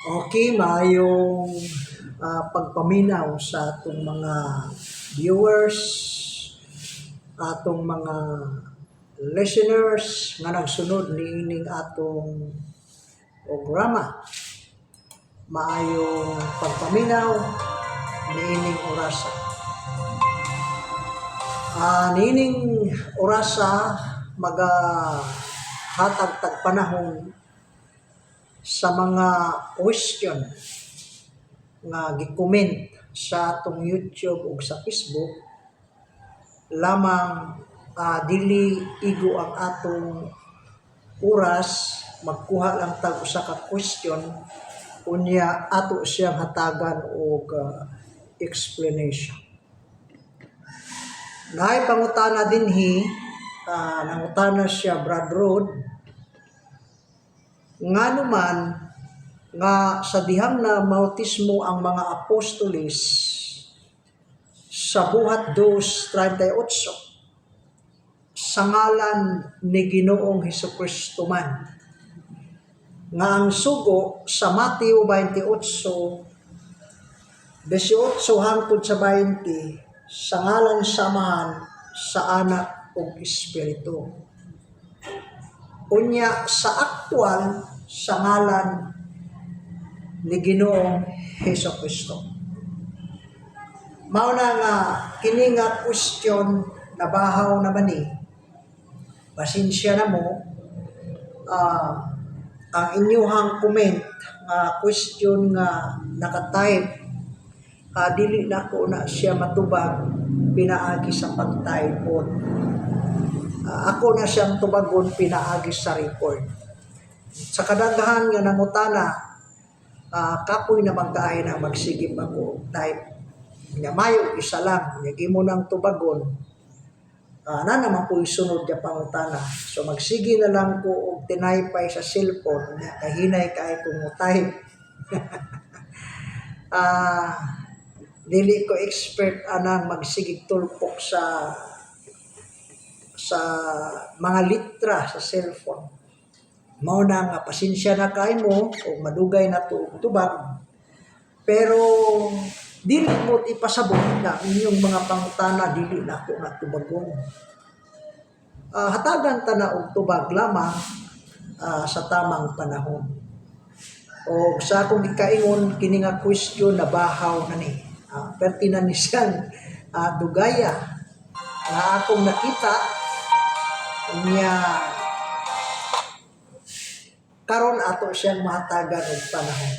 Okay, maayong pagpaminaw sa atong mga viewers, atong mga listeners nga nagsunod niining atong programa. Maayong pagpaminaw niining orasa. Niining orasa hatag tag panahon sa mga question nga gi-comment sa atong YouTube ug sa Facebook lamang dili igo ang atong oras, magkuha lang tag usa ka question unya ato siyang hatagan og explanation. Naay pangutana dinhi, nangutana siya Brad Rod, ngano man nga sa dihang na bautismo ang mga apostoles sa buhat 2:38 sa ngalan ni Ginoong Hesukristo man, nga ang sugo sa Mateo 28:18 hangtod sa 20 sa ngalan samahan sa Anak ug Espiritu. Unya sa aktual sa ngalan ni Ginoong Hesukristo. Mao na nga kini nga question nabahaw naman ni. Pasensya na mo ang inyuhang comment nga question nga naka-type, dili na ko na siya matubag pinaagi sa pag-type. Ako na siyang tubagon pinaagi sa record. Sa kadaghan nga nangutana, kapoy na magkaayo na magsigip ako type. Nga mayo isa lang, nga mo nang tubagon. Na naman po isunod niya pangutana. So magsigi na lang ko og tinaypay sa cellphone, nga kahinay kay kung mo type. Dili ko expert anang magsigig tulpok sa mga litra sa cellphone. Mao na nga pasensya na kay mo o madugay na to tubag. Pero dili mo ipasabot na inyong mga pangutana, dili na ako natubagon. Hatagan ta na og tubag lamang sa tamang panahon. O sa akong gikaingon kini nga question nabahaw na ni. Pertinan ni siyang dugaya nga akong nakita niya karon ato siyang mahatagan og panahon.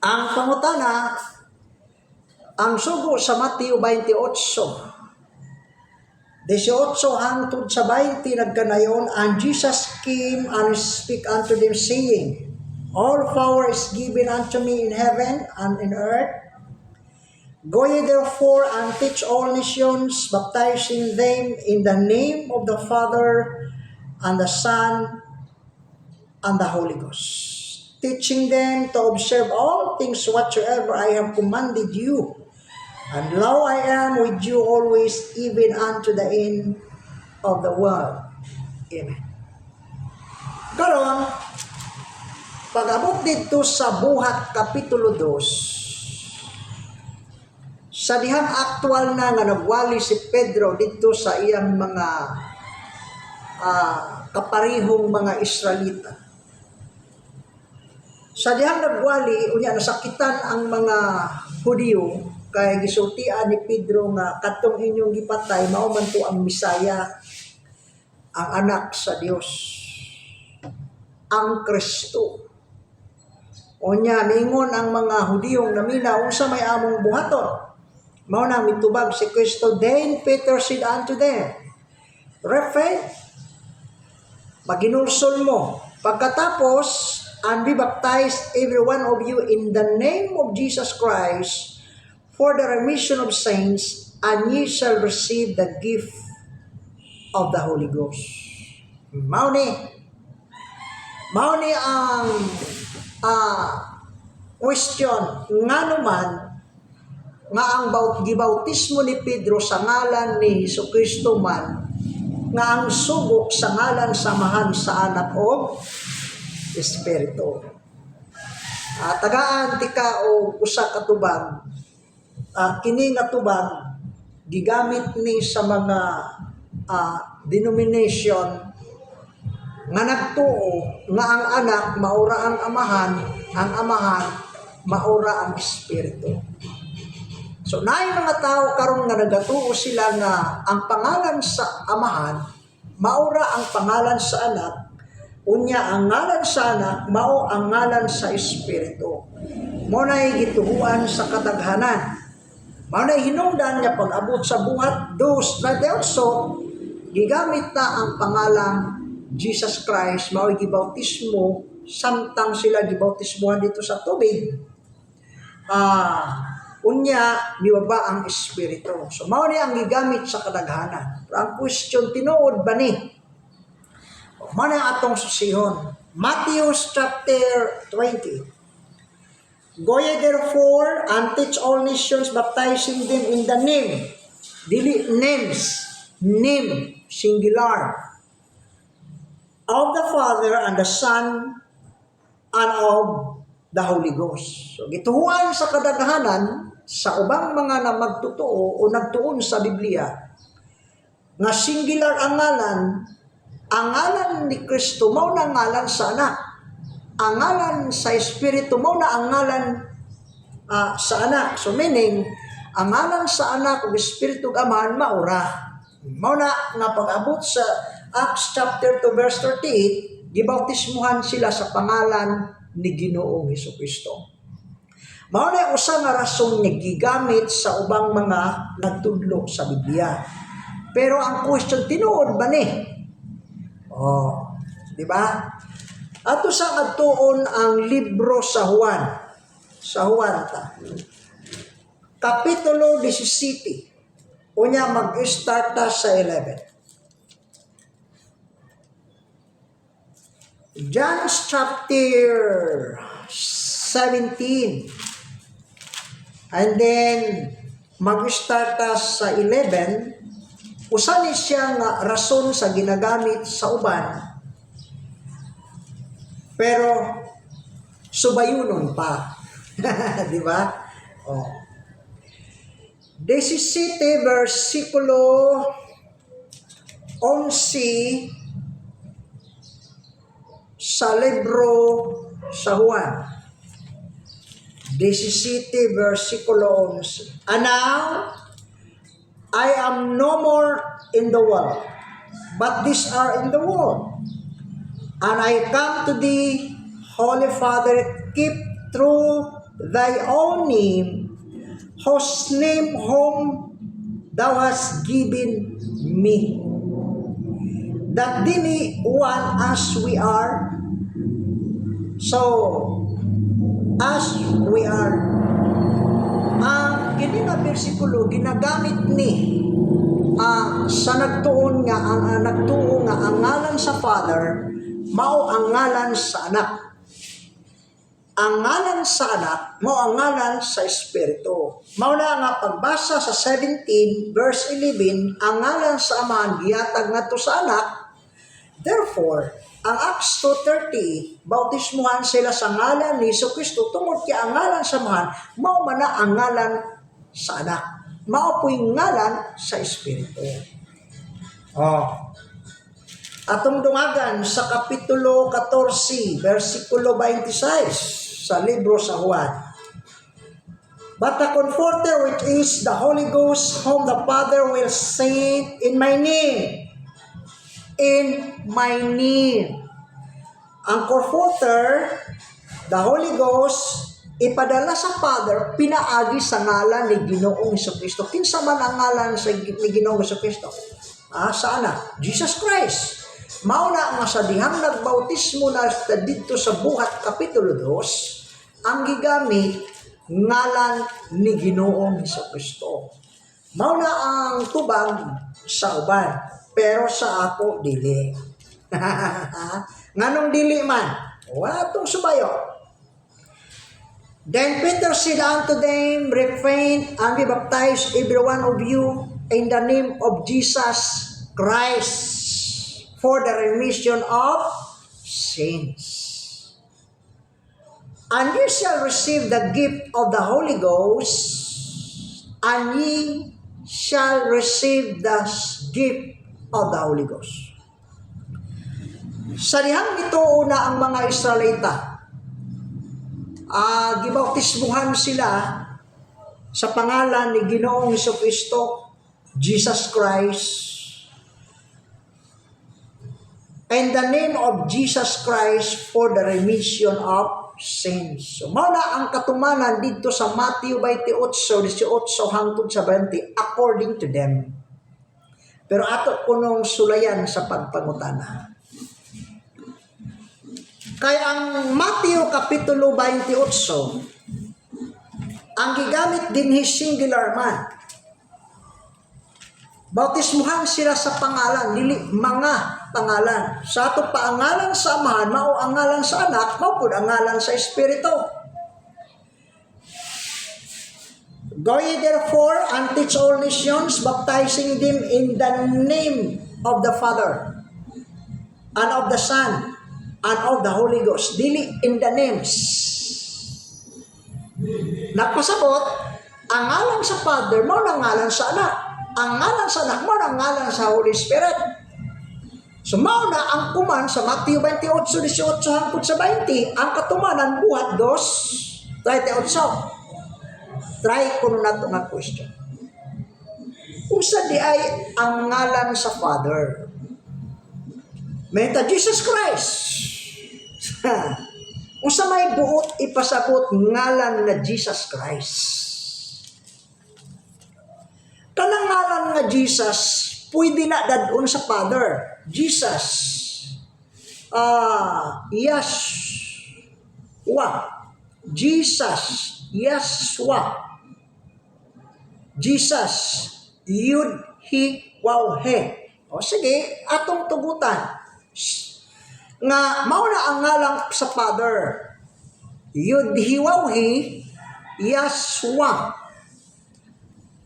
Ang pangutana, ang sugo sa Mateo 28:18 hangtod sa 20 nagkanayon, and Jesus came and spake unto them saying, all power is given unto me in heaven and in earth. Go ye therefore and teach all nations, baptizing them in the name of the Father and the Son and the Holy Ghost, teaching them to observe all things whatsoever I have commanded you. And lo, I am with you always, even unto the end of the world. Amen. Karon, pag-abot dito sa Buhat Kapitulo 2, sa dihang aktual na nga nagwali si Pedro dito sa iyang mga kaparihong mga Israelita. Sa dihang nagwali, unya nasakitan ang mga Hudiyo, kay gisultian ni Pedro nga katong inyong gipatay mao man to ang Misaya, ang anak sa Dios, ang Kristo. Unya mingon ang mga Hudiyong naminaw unsa may among buhaton. Mao na mitubag si Kristo. Then Peter said unto them, repent, maginulsol mo. Pagkatapos, and be baptized every one of you in the name of Jesus Christ for the remission of sins, and ye shall receive the gift of the Holy Ghost. Mao ni ang question, ngano man nga ang gibautismo ni Pedro sa ngalan ni Hesukristo man, nga ang sugo sa ngalan samahan sa Anak o Espiritu. tagaan ti ka o usa ka tubag, kini nga tubag gigamit ni sa mga denomination nga nagtuo nga ang anak maura ang amahan maura ang espiritu. So naay mga tao karon nga nagatuo sila nga ang pangalan sa amahan maura ang pangalan sa anak, unya ang ngalan sa anak mao ang ngalan sa espiritu. Mao nay gituhuan sa kadaghanan. Mao nay hinungdan nga pag-abot sa buhat dos na also gigamit na ang pangalang Jesus Christ, mao gibautismo samtang sila gibautismohan dito sa tubig. Unya niwaba ang espiritu. So mao ni ang gigamit sa kadaghanan. Pero ang question tinuod ba ni? Mao na atong susihon. Matthew chapter 20. Go ye therefore and teach all nations, baptizing them in the name. Dili names, name singular, of the Father and the Son and of the Holy Ghost. So gituhuan sa kadaghanan sa ubang mga na magtotoo o nagtuon sa Biblia nga singular ang ngalan ni Kristo mao na ngalan sa anak. Ang ngalan sa Espiritu mao na ang ngalan sa anak. So meaning, ang ngalan sa anak ug Espiritu Amahan maura. Mao na nga pag-abot sa Acts chapter 2 verse 38, gibautismuhan sila sa pangalan ni Ginoong Hesukristo. Mao na usa nga rason nga gigamit sa ubang mga nagtudlo sa Biblia. Pero ang question tinuod ba ni? Di ba? Ato sa nagtuon ang libro sa Juan. Sa Juan ta. Kapitulo 17. Unya mag-start ta sa 11. John chapter 17. And then mag-start ta sa 11. Usa ni siya nga rason sa ginagamit sa uban. Pero subayunon pa. Di ba? 17 versikulo 11 sa libro sa Juan. 17 versikulo 11. And now, I am no more in the world, but these are in the world. And I come to thee, Holy Father, keep through thy own name, whose name whom thou hast given me, that they be one as we are. So, as we are. Ang kini nga bersikulo ginagamit ni sa nagtuon nga ang nagtuo nga ang ngalan sa Father mao ang ngalan sa anak. Ang ngalan sa anak mao ang ngalan sa Espiritu. Mao na nga pagbasa sa 17 verse 11 ang ngalan sa Ama gihatag ngadto sa anak. Therefore, ang Acts 2:30, bautismuhan sila sa ngalan ni Jesucristo tungod kay ang ngalan sa Amahan mao man na ang ngalan sa anak. Mao po'y ngalan sa Espiritu. Atong dungagan sa kapitulo 14, versikulo 26 sa libro sa Juan. But the Comforter, which is the Holy Ghost, whom the Father will send in my name. In my name. Ang Comforter, the Holy Ghost, ipadala sa Father, pinaagi sa ngalan ni Ginoong Hesukristo. Kinsa man ang ngalan ni Ginoong Hesukristo? Sa anak, Jesus Christ. Mao na nga sa dihang nagbautismo na dito sa Buhat Kapitulo 2, ang gigamit ngalan ni Ginoong Hesukristo. Mao na ang tubag sa uban, pero sa ako dili. Nganong dili man? Wala itong subayo. Then Peter said unto them, Repent and be baptized every one of you in the name of Jesus Christ for the remission of sins. And ye shall receive the gift of the Holy Ghost, and ye shall receive the gift of the Holy Ghost. Sa dihang nito una ang mga Israelita, gibautismuhan sila sa pangalan ni Ginoong Jesucristo, Jesus Christ. In the name of Jesus Christ for the remission of sins. So, mauna ang katumanan dito sa Matthew 28:18 hangtod sa 20 according to them. Pero ato kunong sulayan sa pagpangutana. Kaya ang Matthew Kapitulo 28, ang gigamit din his singular man. Bautismuhan sila sa pangalan, dili mga pangalan. Sa ato pa ang ngalan sa Amahan, mao ang ngalan sa Anak, mao pud ang ngalan sa Espiritu. Go ye therefore and teach all nations, baptizing them in the name of the Father, and of the Son, and of the Holy Ghost. Dili in the names. Nagpasabot, ang ngalan sa Father, mao ang ngalan sa Anak. Ang ngalan sa Anak, mao ang ngalan sa Holy Spirit. So, mao na ang kuman sa Matthew 28:18 hangtod sa 20, ang katumanan buhat 2:28. Try ko na ito nga question. Usa di ay ang ngalan sa Father. Meta Jesus Christ. Usa may buot ipasabot ngalan na Jesus Christ. Kanang ngalan nga Jesus, pwede na dadun sa Father. Jesus. Yeshua. Jesus. Yeshua. Jesus. Yud, He, Waw, He. O sige, atong tugutan. Nga, mauna ang ngalang sa Father. Yud, He, Waw, He. Yeshua.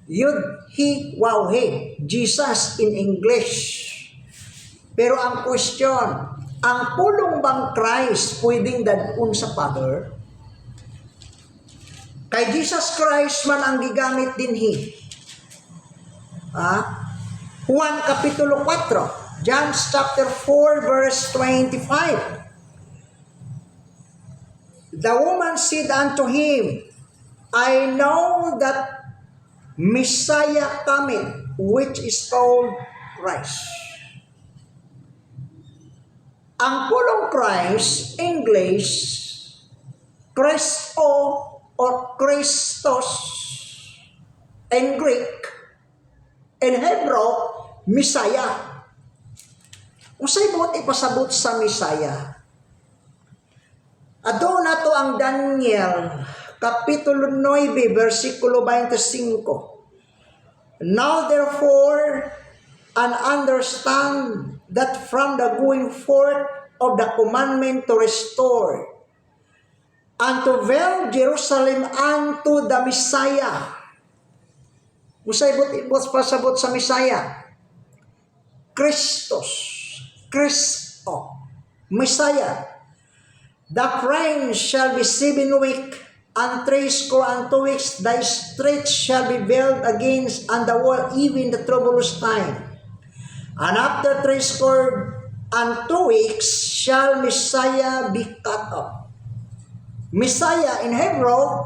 Yud, He, Waw, He. Jesus in English. Pero ang question, ang pulong bang Christ pwedeng dadun sa Father? Kay Jesus Christ man ang gigamit din He. Juan Kapitulo 4, John chapter 4 verse 25. The woman said unto him, I know that Messiah cometh, which is called Christ. Ang pulong Christ, English, Christo or Christos, in Greek, in Hebrew, Messiah. Usay buot ipasabot sa Messiah. Ado na to ang Daniel, Kapitulo 9, versikulo 25. Now therefore, and understand that from the going forth of the commandment to restore and to build Jerusalem unto the Messiah. Usay ibot pasabot sa Messiah. Christos. Christo. Messiah. The prince shall be 7 weeks, and 62 weeks thy street shall be built against and the wall, even the troublous time. And after 62 weeks shall Messiah be cut off. Messiah in Hebrew,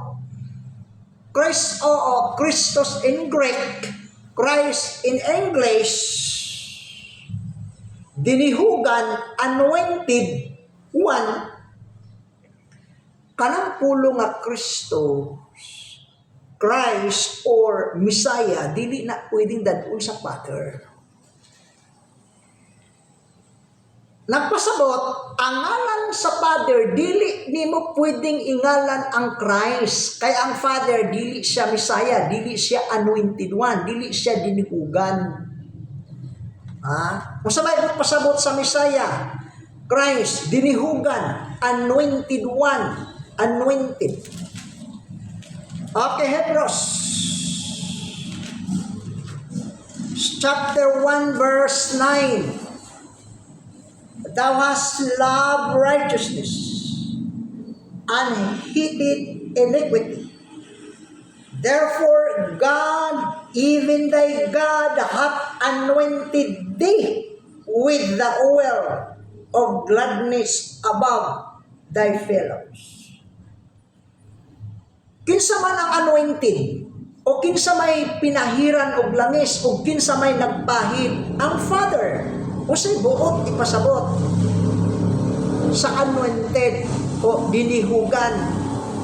Christ o Christos in Greek, Christ in English, dinihugan, anointed one, kanang pulo nga Kristo, Christ or Messiah, dili na pwedeng dadun sa Father. Nagpasabot, ang ngalan sa Father, dili nimo pwedeng ingalan ang Christ. Kaya ang Father, dili siya Messiah, dili siya anointed one, dili siya dinihugan. Kung sa may pasabot sa Messiah, Christ, dinihugan, anointed one, anointed. Okay, Hebrews. Chapter 1, verse 9. Thou hast loved righteousness unheeded iniquity. Therefore, God, even thy God, hath anointed thee with the oil of gladness above thy fellows. Kinsa man ang anointed, o kinsa may pinahiran og langis, o kinsa may nagpahid, ang Father, o say buot ipasabot sa anointed o dinihugan,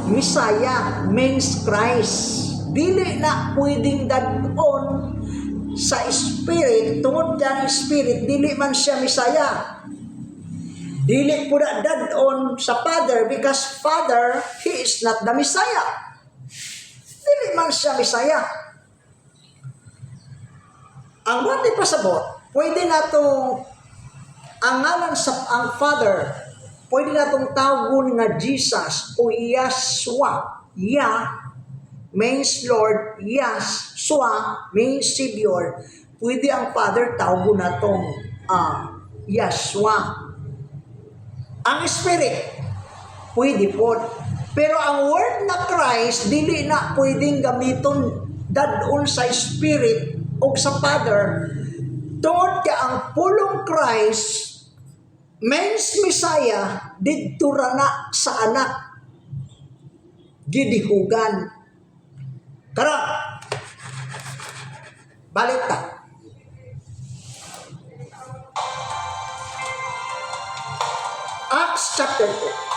Messiah means Christ. Dili na pwedeng dadon sa Spirit, tungod dyan Spirit, dili man siya Messiah. Dili po na dadon sa Father because Father, He is not the Messiah. Dili man siya Messiah. Ang buti pasabot, pwede na itong ang ngalan sa ang Father, pwede na itong tawagon nga Jesus o Yahshua. Yah means Lord, Yahshua means Savior. Pwede ang Father tawagon na itong Yahshua. Ang Spirit, pwede po. Pero ang word na Christ, dili na pwedeng gamiton dadon sa Spirit o sa Father. Tungod ka ang pulong Christ means Messiah didto ra na sa anak gidihugan. Karon balik ta. Acts chapter 2.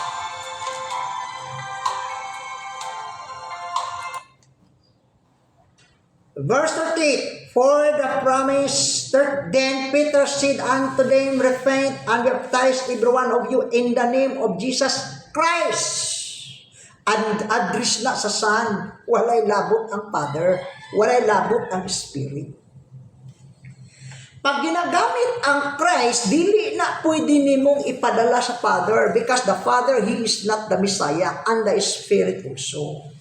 Verse 38, for the promise, then Peter said unto them, repent and baptize every one of you in the name of Jesus Christ. And address na sa Son, walay labot ang Father, walay labot ang Spirit. Pag ginagamit ang Christ, dili na pwede nimong ipadala sa Father because the Father, He is not the Messiah and the Spirit also.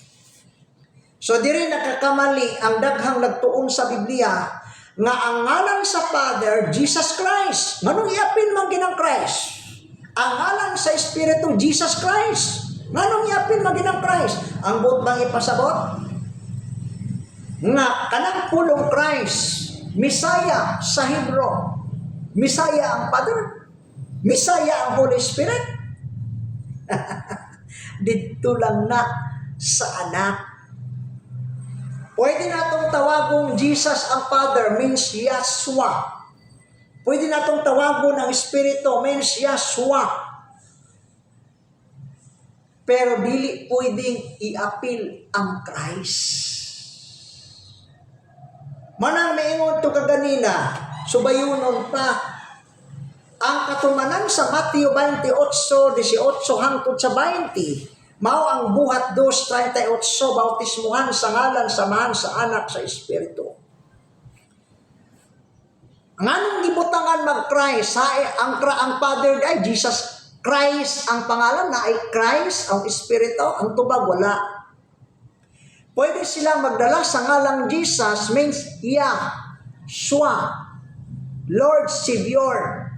So diri nakakamali ang daghang nagtuon sa Biblia nga ang ngalan sa Father, Jesus Christ. Nganong iapin man ginang Christ? Ang ngalan sa Espiritu, Jesus Christ. Nganong iapin man ginang Christ? Ang buot bang ipasabot? Nga kanang pulong Christ, Messiah sa Hebrew. Messiah ang Father. Messiah ang Holy Spirit. Dito lang na sa anak. Pwede natong tawagong Jesus ang Father means Yahshua. Pwede natong tawagon ang Espiritu means Yahshua. Pero dili pwedeng iapil ang Christ. Manang maingon to kaganina, subayunon pa. Ang katumanan sa Mateo 28:18 hangtod sa 20. Mao ang buhat 2:38 bautismuhan sa ngalan samahan sa anak sa Espiritu. Nganong gibutangan mag-Christ? Ang Father ay Jesus Christ ang pangalan na ay Christ, ang Espiritu, ang tubag wala. Pwede silang magdala sa ngalang Jesus means Yahshua, Lord Savior.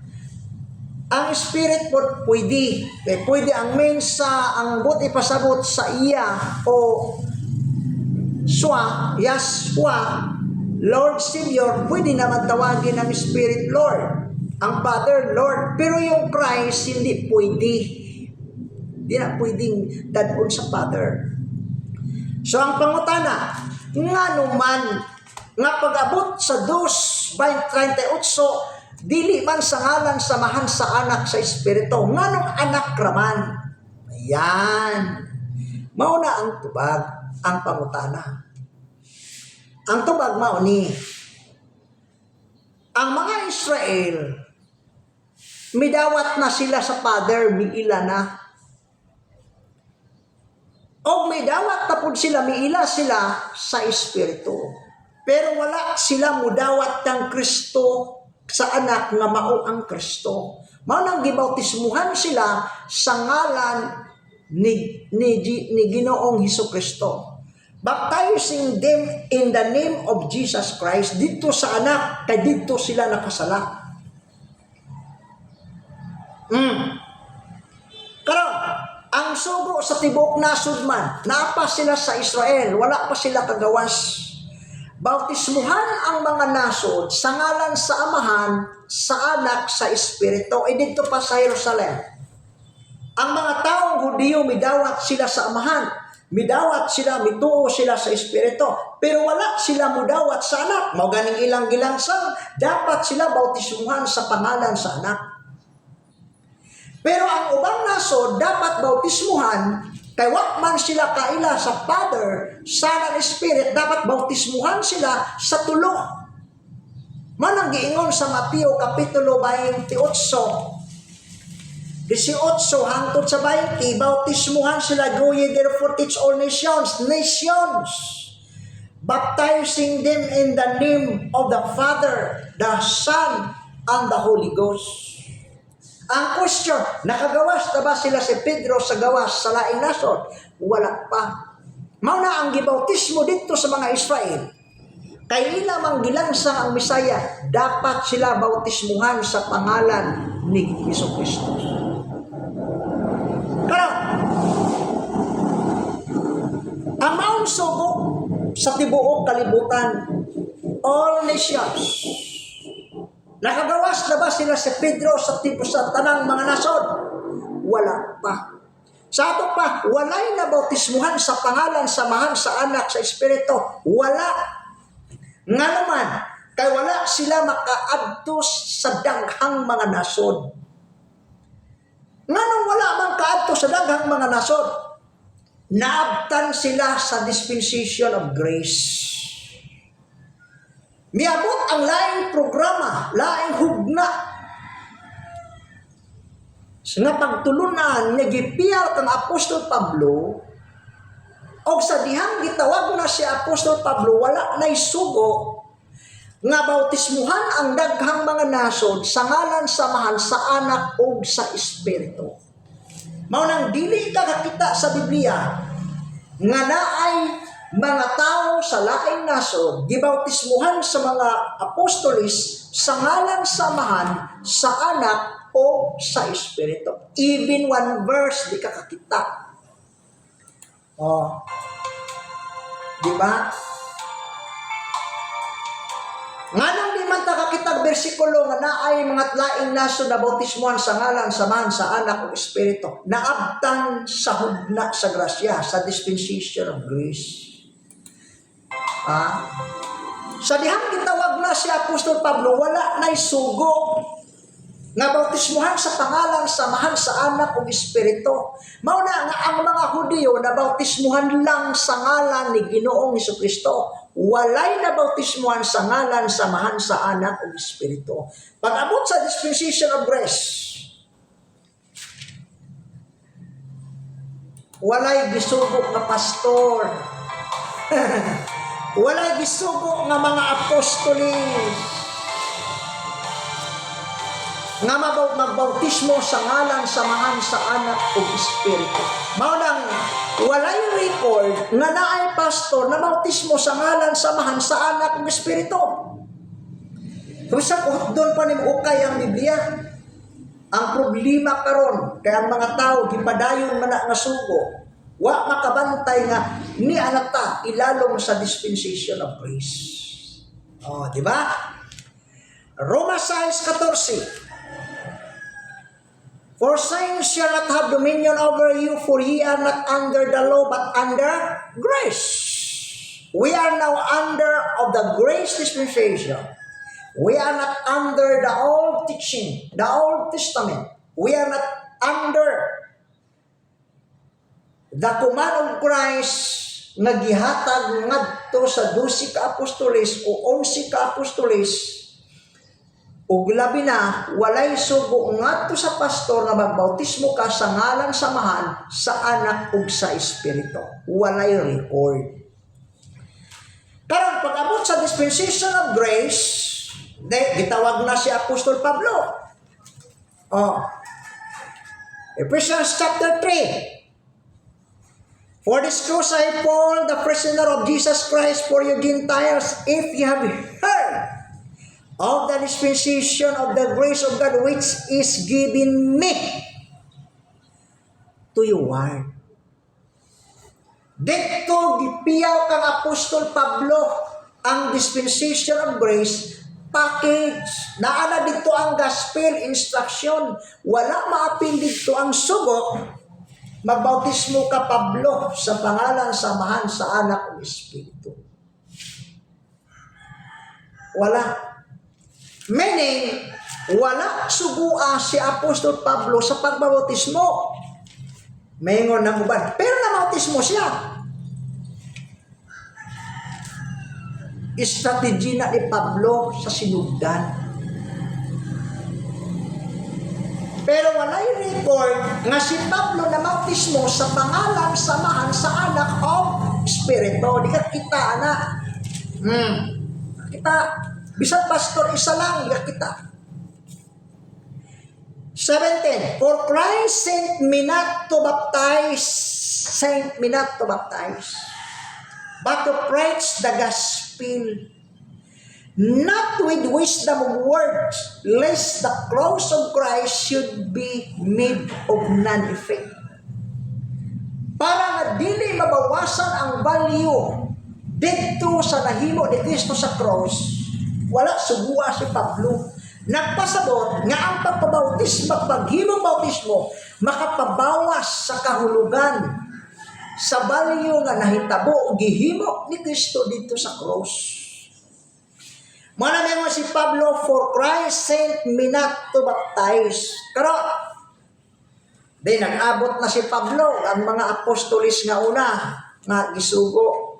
Ang Spirit po pwede. Pwede ang means sa ang buti pasabot sa iya o Yahshua, Lord Savior, pwede naman tawagin ang Spirit Lord. Ang Father Lord. Pero yung Christ hindi pwede. Hindi na pwedeng dadon sa Father. So ang pangutana, nga naman, nga pag-abot sa 2:38, dili man sa ngalan samahan sa anak sa Espiritu. Nganong anak raman? Ayan. Mauna ang tubag, ang pangutana. Ang tubag mao ni, ang mga Israel, midawat na sila sa Father, miila na. O midawat tapod sila, miila sila sa Espiritu. Pero wala sila mudawat ng Kristo sa anak nga mao ang Kristo. Mao nang gibautismuhan sila sa ngalan ni Ginoong Hesukristo. Baptizing them in the name of Jesus Christ. Dito sa anak, kay dito sila nakasala. Karon, Ang sugo sa tibuok nasod man, naapa sila sa Israel, wala pa sila kagawas. Bautismuhan ang mga nasod sa ngalan sa Amahan, sa Anak, sa Espiritu. E dito pa sa Jerusalem. Ang mga taong Hudiyo, midawat sila sa Amahan. Midawat sila, mituo sila sa Espiritu. Pero wala sila mudawat sa Anak. Mao ganing ilang gilangsang, dapat sila bautismuhan sa pangalan sa Anak. Pero ang ubang nasod dapat bautismuhan kay wa man sila kaila sa Father, Son, and Spirit, dapat bautismuhan sila sa tulo. Manang giingon sa Mateo Kapitulo 28, 18 hangtod sa 20, bautismuhan sila, go ye therefore teach all nations, baptizing them in the name of the Father, the Son, and the Holy Ghost. Ang question, nakagawas na ba sila si Pedro sa gawas sa laing nasod? Wala pa. Mauna ang gibautismo dito sa mga Israel. Kay ila mang gilansang ang Misaya, dapat sila bautismuhan sa pangalan ni Jesucristo. Karon, ang maong sugo sa tibuok kalibutan, all nations. Nakagawas na ba sila si Pedro sa tanang mga nasod? Wala pa. Sa ato pa, walay na bautismuhan sa pangalan, sa Amahan, sa Anak, sa Espiritu. Wala. Nga naman, kay wala sila makaadto sa daghang mga nasod. Nga nung wala mang kaadto sa daghang mga nasod, naabtan sila sa dispensation of grace. Miabot ang laing programa, laing hugna. Nga pagtulunan, nagipiyal kang Apostol Pablo, o sa dihang gitawag na si Apostol Pablo, wala na'y sugo, nga bautismuhan ang daghang mga nasod sa ngalan, sa Amahan, sa Anak, o sa Espiritu. Maunang dili ka kakita sa Biblia, nga naay mga tao sa laing nasod, gibautismuhan sa mga apostolis sa ngalan, sa Amahan, sa Anak, o sa Espiritu. Even one verse, di ka kakita. Di ba? Nganong di man ta kakita bersikulo nga naay mga laing nasod na bautismuhan sa ngalan, sa Amahan, sa Anak, o Espiritu. Naabtan sa hugna sa grasya, sa dispensation of grace. Sa dihang gitawag na si Apostol Pablo, wala na'y sugo nga bautismuhan sa pangalan, sa Amahan, sa Anak, o Espiritu. Mauna nga ang mga Hudiyo na bautismuhan lang sa ngalan ni Ginoong Jesucristo. Walay na bautismuhan sa ngalan, sa Amahan, sa Anak, o Espiritu. Pag-abot sa dispensation of grace, walay gisugo nga pastor. Walay gisugo nga mga apostolis nga magbautismo sa ngalan, sa Amahan, sa Anak, o Espiritu. Maunang walay record nga naay pastor na bautismo sa ngalan, sa Amahan, sa Anak, o Espiritu. Sa doon pa ukay ang Biblia. Ang problema karon kay ang mga tao gipadayon man nga sugo, wa makabantay nga ni anata ilalong sa dispensation of grace. Di ba? Romans 6:14. For sin shall not have dominion over you, for ye are not under the law, but under grace. We are now under of the grace dispensation. We are not under the old teaching, the Old Testament. We are not under the command of Christ nga gihatag ngadto sa 12 ka apostoles o 11 ka apostoles. Ug labi na, walay sugo ngadto sa pastor nga magbautismo ka sa ngalan, sa Amahan, sa Anak, ug sa Espiritu. Walay record. Karon pag-abot sa dispensation of grace, gitawag na si Apostol Pablo. Ephesians chapter 3. For this cause I, Paul, the prisoner of Jesus Christ, for you Gentiles, if you have heard of the dispensation of the grace of God which is given me. to your word. Dito gipiyaw kang Apostol Pablo ang dispensation of grace package. Naana dito ang gospel instruction. Wala maapil dito ang sugo. Magbautismo ka, Pablo, sa pangalan samahan sa anak ng Espiritu. Wala. Meaning, wala sugua si Apostol Pablo sa pagbautismo. Mayingon ng uban. Pero namautismo siya. Strategy na ni Pablo sa sinugdan. Pero walay record nga si Pablo namautismo sa pangalan samahan sa anak of Espiritu. Di ka kita na. Kita. Bisag pastor isa lang. Di ka kita. 17. For Christ sent me not to baptize, but to preach the gospel, not with wisdom of words, lest the cross of Christ should be made of none effect. Para nga dili mabawasan ang value dito sa nahimo ni Kristo sa cross, wala sugua si Pablo. Nagpasabot nga ang pagpabautismo, paghimong bautismo, makapabawas sa kahulugan sa balyo nga nahitabo gihimo ni Kristo dito sa cross. Manami mo si Pablo, for Christ sent me not to baptize. Pero, di nag-abot na si Pablo, ang mga apostolis nga una, nga gisugo.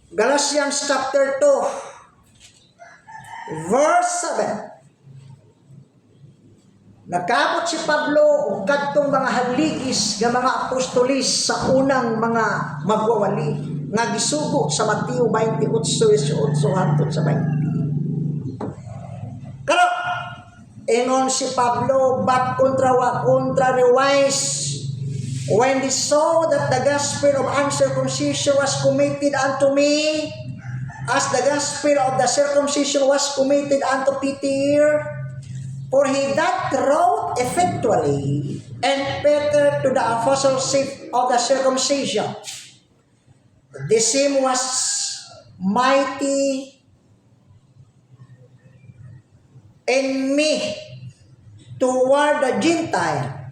Galatians chapter 2, verse 7. Nagkaabot si Pablo o kadtong mga haligis nga mga apostolis sa unang mga magwawali nga gisugo sa Mateo 28:18 hangtod sa 20. Pero ingon si Pablo, but contrariwise, when they saw that the gospel of uncircumcision was committed unto me, as the gospel of the circumcision was committed unto Peter, for he that wrote effectually, and Peter to the apostleship of the circumcision. The same was mighty in me toward the Gentile.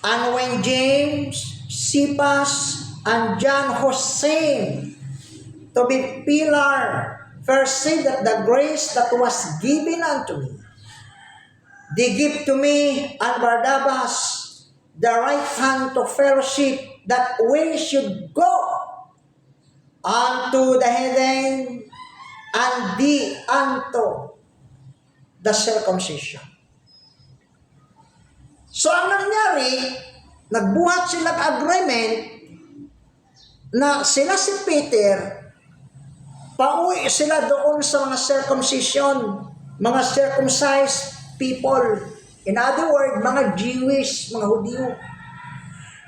And when James, Cephas, and John Hossein to be pillar perceived that the grace that was given unto me, they give to me and Barnabas the right hand to fellowship, that we should go unto the heathen and be unto the circumcision. So ang nangyari, nagbuhat silang agreement na sila si Peter, pauwi sila doon sa mga circumcision, mga circumcised people. In other words, mga Jewish, mga Hudyo.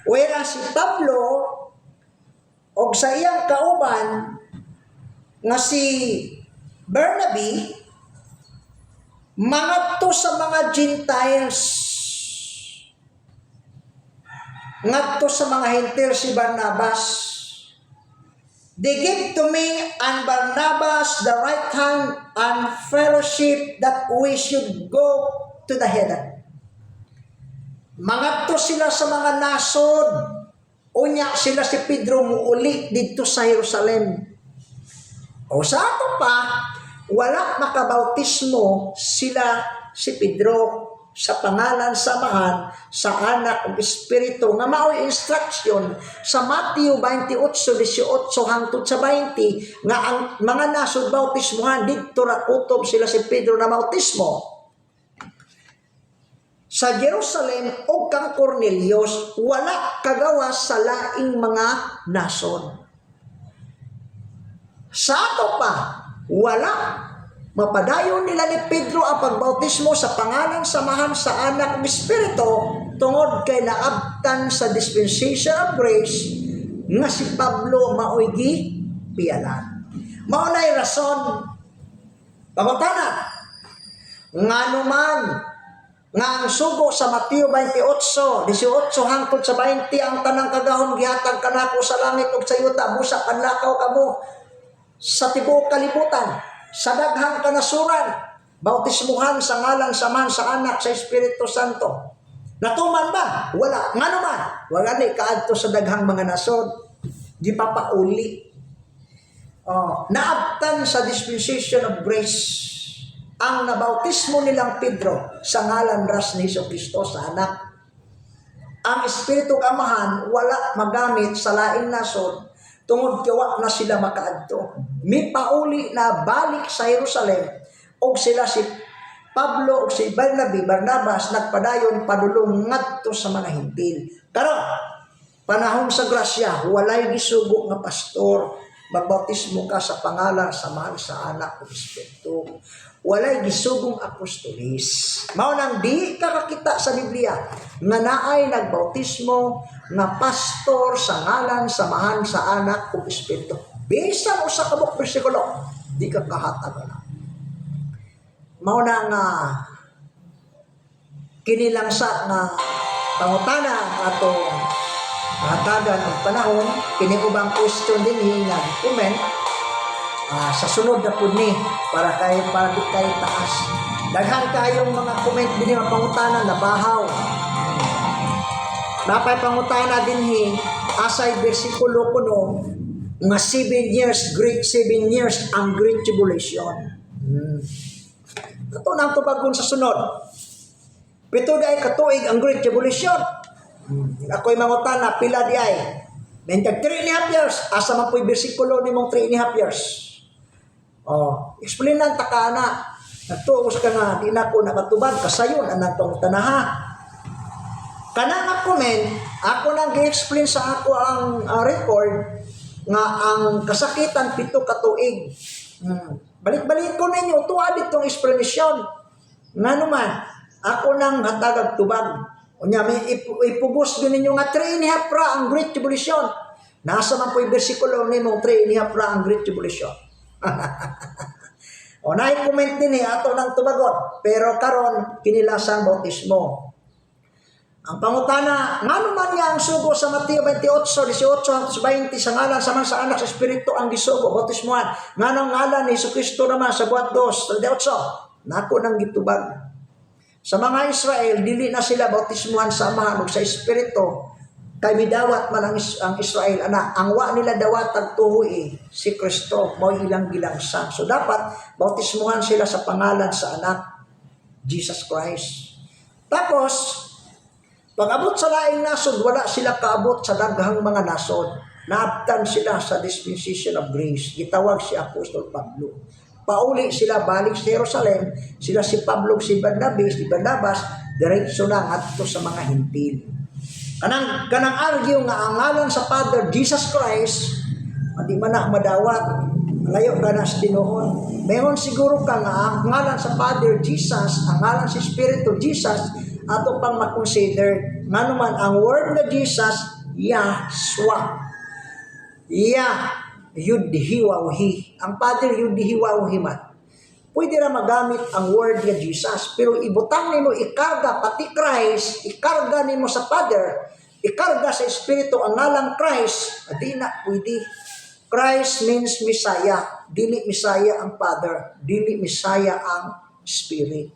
Whereas si Pablo, o sa iyang kauban, nga si Bernabe, mga to sa mga Gentiles, nga to sa mga Hintil si Barnabas. They give to me and Barnabas the right hand and fellowship, that we should go to the heathen. Mga to sila sa mga nasod. Unya sila si Pedro muuli dito sa Jerusalem. O sa ato pa, wala makabautismo sila si Pedro sa pangalan samahan sa anak ng Espiritu nga mao'y instruction sa Mateo 28:18 hangtod sa 20 nga ang mga nasod bautismohan didto ra kutob sila si Pedro na bautismo sa Jerusalem o kang Cornelius, wala kagawas sa laing mga nasod. Sa ato pa, wala mapadayon nila ni Pedro ang pagbautismo sa pangalan samahan sa anak ng Espiritu tungod kay naabtan sa dispensation of grace nga si Pablo mao'y gipialan. Maunay rason, pangutana, nga naman nga ang sugo sa Mateo 28, 18 hangtod sa 20 ang tanang kagahom gihatag kanako sa langit ug sa yuta busa panlakaw kamo sa tibuok kalibutan sa daghang kanasuran bautismuhan sa ngalan sa Man sa Anak sa Espiritu Santo. Natuman ba? Wala. Nga naman, wala ni kaadto sa daghang mga nasod di papauli. Naabtan sa dispensation of grace ang nabautismo nilang Pedro sa ngalan ras ni Jesucristo sa Anak. Ang Espiritu Amahan wala magamit sa laing nasod tungod kiwa na sila makaadto. May pauli na balik sa Jerusalem og sila si Pablo ug si Barnabas nagpadayon padulong ngadto sa mga Hintil. Karon panahon sa grasya walay gisugo nga pastor magbautismo ka sa pangalan sa Mahal sa Anak ug Espiritu. Walay gisugong apostolis. Mao nang di ka kakita sa Biblia nga naay nagbautismo nga pastor sa ngalan sa Mahal sa Anak ug Espiritu. Bisan usa ka buok bersikulo di ka kahatag na. Mao na nga kinilangsa nga pangutana atong hatagan og panahon kini ubang question dinhi nga comment sa sunod na pud ni para kay taas. Daghan kayong mga comment dinhi nga pangutana nabahaw. Napay pangutana dinhi asay bersikulo kuno nga 7 years ang great tribulation. Ito na ang tubagon sa sunod. Pito di ay katuig ang Great Tribulation. Ako'y mangutana, pila di ay. Mentag 3.5 years. Asa man po'y bersikulo ni mong 3.5 years. Explain lang takana. Nagtuos ka nga, di na ko nakatubag. Kasayon, anang pangutanaha. Kanang nga comment, ako nang gi-explain sa ako ang record nga ang kasakitan 7 katuig. Balik-balik ko ninyo, tuwa ditong explanation. Nga naman, ako nang hatagag tubag. Unya, may ipugos din ninyo nga 3.5 ra ang Great Tribulation. Nasa man po yung versikulo ni mong 3.5 ra ang Great Tribulation. Na-comment din ato ng tubagon. Pero karon kinilasang bautismo. Ang pangutana, nga naman nga ang sugo sa Mateo 28, 18-20 sa ngalan sa Man sa Anak sa Espiritu ang gisugo, bautismuhan. Nga nang ngalan ni Jesucristo naman sa buhat 2, 38, nako nang gitubag. Sa mga Israel, dili na sila bautismuhan sa Amahan ug sa Espiritu, kay midawat man ang Israel, ana, ang wa nila dawat tagtuhoy si Kristo, mao ilang gilangsan. So dapat, bautismuhan sila sa pangalan sa Anak, Jesus Christ. Tapos, pag-abot sa laing nasod, wala sila kaabot sa daghang mga nasod. Naabtan sila sa dispensation of grace. Gitawag si Apostol Pablo. Pauli sila balik sa Jerusalem. Sila si Pablo, si Barnabas, diretso na ngadto sa mga Hintil. Kanang argue nga ang ngalan sa Father Jesus Christ, hindi man na madawat. Layo ka na sa Dinuon. Mayroon siguro ka nga ang ngalan sa Father Jesus, ang ngalan sa Espiritu Jesus, ato pang makonsider nga naman ang word na Jesus, Yahshua. Yudhiwawhi. Ang Father Yudhiwawhi man. Pwede na magamit ang word na Jesus, pero ibutang nimo ikarga pati Christ, ikarga nimo sa Father, ikarga sa Espiritu ang ngalang Christ, di na pwede. Christ means Messiah. Dili Messiah ang Father, dili Messiah ang Spirit.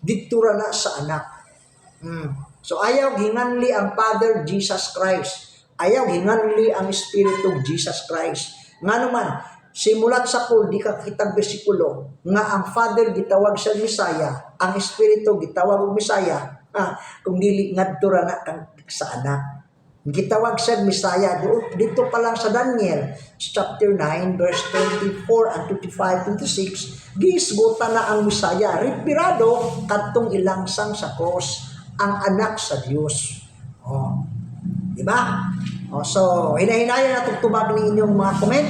Dito na sa Anak. So ayaw hinganli ang Father Jesus Christ. Ayaw hinganli ang Espiritu Jesus Christ. Nga naman, simulat sa pool, di ka kitang bersikulo, nga ang Father gitawag sa Messiah, ang Espiritu gitawag og Messiah, kung dili ngadto ra na kang sa Anak. Gitawag sa Messiah, dito pa lang sa Daniel, chapter 9, verse 24 and 25, 26, gisgutan na ang Messiah, repirado kadtong ilangsang sa cross, ang anak sa Diyos. Diba? So, hinahinayan na tugtubag ni inyong mga comment.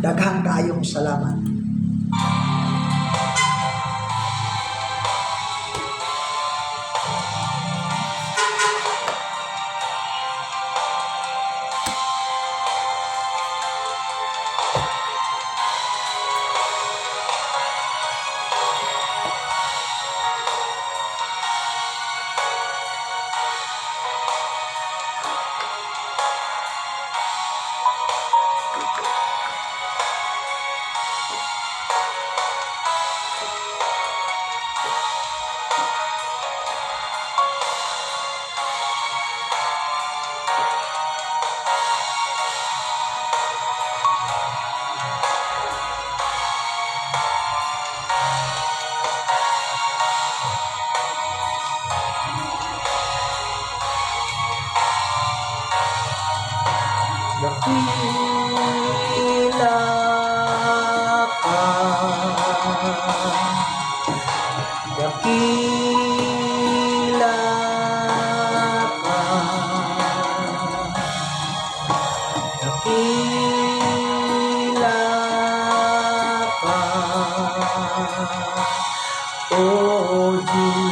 Daghang kayong salamat. dakila ka, dakila ka, dakila ka, O Diyos.